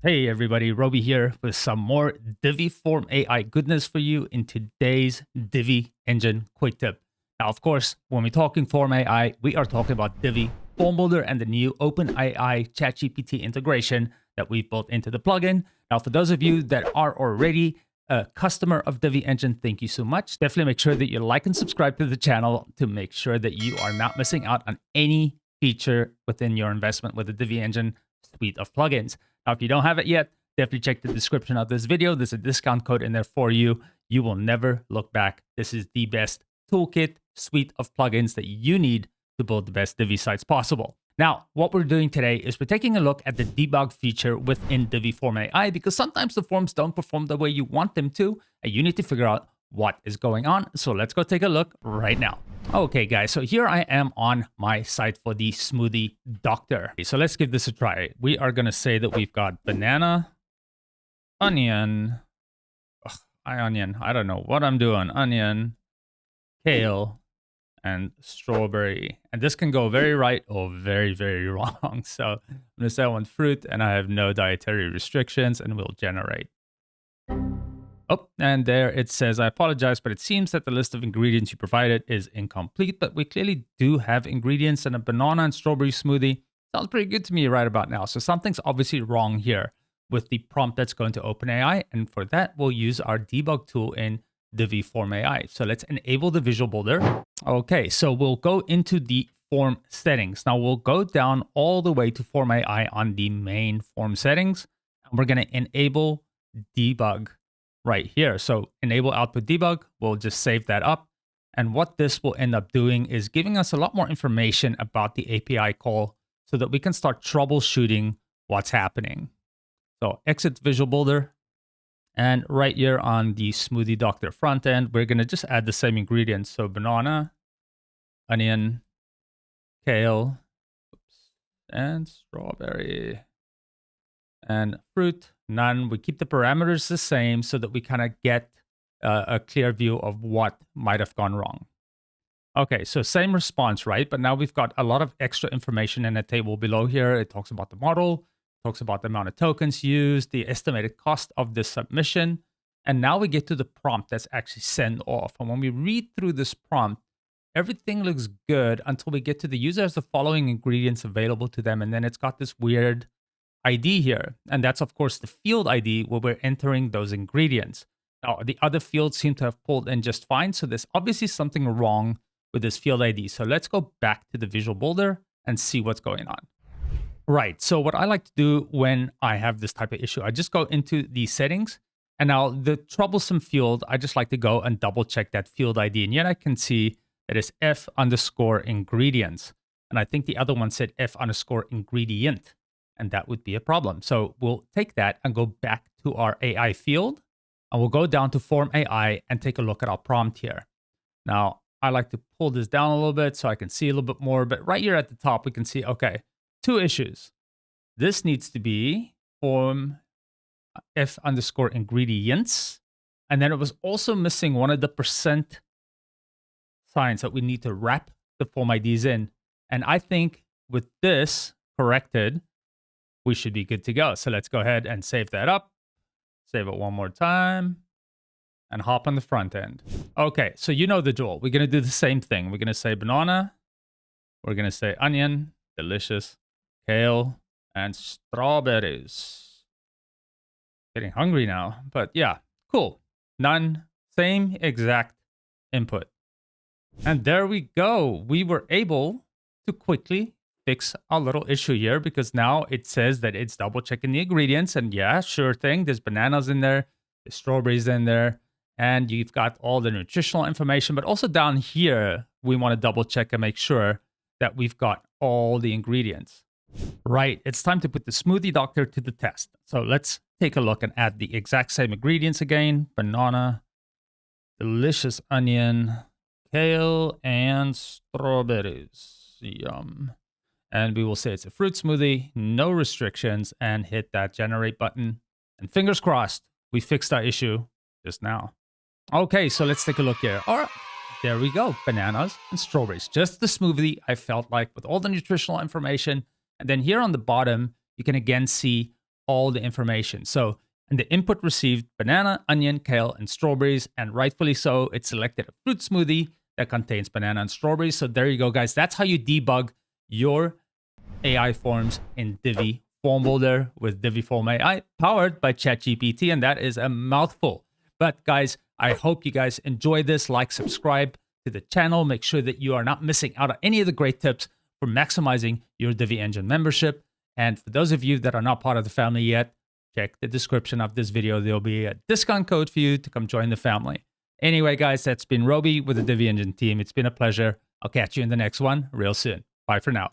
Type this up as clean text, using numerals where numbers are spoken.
Hey everybody, Roby here with some more Divi Form AI goodness for you in today's Divi Engine quick tip. Now, of course, when we're talking Form AI, we are talking about Divi Form Builder and the new OpenAI ChatGPT integration that we've built into the plugin. Now, for those of you that are already a customer of Divi Engine, thank you so much. Definitely make sure that you like and subscribe to the channel to make sure that you are not missing out on any feature within your investment with the Divi Engine suite of plugins. Now, if you don't have it yet, definitely check the description of this video. There's a discount code in there for you. You will never look back. This is the best toolkit suite of plugins that you need to build the best Divi sites possible. Now, what we're doing today is we're taking a look at the debug feature within Divi Form AI because sometimes the forms don't perform the way you want them to, and you need to figure out what is going on. So let's go take a look right now. Okay, guys, so here I am on my site for the Smoothie Doctor. So let's give this a try. We are going to say that we've got banana, onion, onion, I don't know what I'm doing, onion, kale, and strawberry. And this can go very right or very, very wrong. So I'm going to say I want fruit and I have no dietary restrictions, and we'll generate. Oh, and there it says, I apologize, but it seems that the list of ingredients you provided is incomplete, but we clearly do have ingredients, and a banana and strawberry smoothie sounds pretty good to me right about now. So something's obviously wrong here with the prompt that's going to OpenAI. And for that, we'll use our debug tool in Divi Form AI. So let's enable the visual builder. Okay, so we'll go into the form settings. Now we'll go down all the way to Form AI on the main form settings, and we're going to enable debug right here. So enable output debug, we'll just save that up. And what this will end up doing is giving us a lot more information about the API call so that we can start troubleshooting what's happening. So exit visual builder. And right here on the Smoothie Doctor front end, we're going to just add the same ingredients. So banana, onion, kale, and strawberry. And fruit, none. We keep the parameters the same so that we kind of get a clear view of what might have gone wrong. Okay, so same response, right? But now we've got a lot of extra information in a table below here. It talks about the model, talks about the amount of tokens used, the estimated cost of the submission. And now we get to the prompt that's actually sent off. And when we read through this prompt, everything looks good until we get to the user has the following ingredients available to them. And then it's got this weird ID here. And that's, of course, the field ID where we're entering those ingredients. Now, the other fields seem to have pulled in just fine. So there's obviously something wrong with this field ID. So let's go back to the visual builder and see what's going on. Right. So what I like to do when I have this type of issue, I just go into the settings. And now the troublesome field, I just like to go and double check that field ID. And yet I can see that it's F_ingredients. And I think the other one said F_ingredient. And that would be a problem. So we'll take that and go back to our AI field, and we'll go down to Form AI and take a look at our prompt here. Now, I like to pull this down a little bit so I can see a little bit more, but right here at the top, we can see, okay, two issues. This needs to be Form F_ingredients. And then it was also missing one of the percent signs that we need to wrap the form IDs in. And I think with this corrected, we should be good to go. So let's go ahead and save that up. Save it one more time and hop on the front end. Okay, so you know the drill. We're going to do the same thing. We're going to say banana. We're going to say onion, delicious, kale, and strawberries. Getting hungry now, but yeah, cool. None, same exact input. And there we go. We were able to quickly fix a little issue here because now it says that it's double checking the ingredients, and yeah, sure thing, there's bananas in there, there's strawberries in there, and you've got all the nutritional information. But also down here, we want to double check and make sure that we've got all the ingredients. Right, it's time to put the Smoothie Doctor to the test. So let's take a look and add the exact same ingredients again. Banana, delicious onion, kale, and strawberries. Yum. And we will say it's a fruit smoothie, no restrictions, and hit that generate button. And fingers crossed, we fixed our issue just now. Okay, so let's take a look here. All right, there we go. Bananas and strawberries. Just the smoothie I felt like with all the nutritional information. And then here on the bottom, you can again see all the information. So in the input received banana, onion, kale, and strawberries, and rightfully so, it selected a fruit smoothie that contains banana and strawberries. So there you go, guys. That's how you debug your AI forms in Divi Form Builder with Divi Form AI, powered by ChatGPT, and that is a mouthful. But guys, I hope you guys enjoy this. Like, subscribe to the channel. Make sure that you are not missing out on any of the great tips for maximizing your Divi Engine membership. And for those of you that are not part of the family yet, check the description of this video. There'll be a discount code for you to come join the family. Anyway, guys, that's been Roby with the Divi Engine team. It's been a pleasure. I'll catch you in the next one real soon. Bye for now.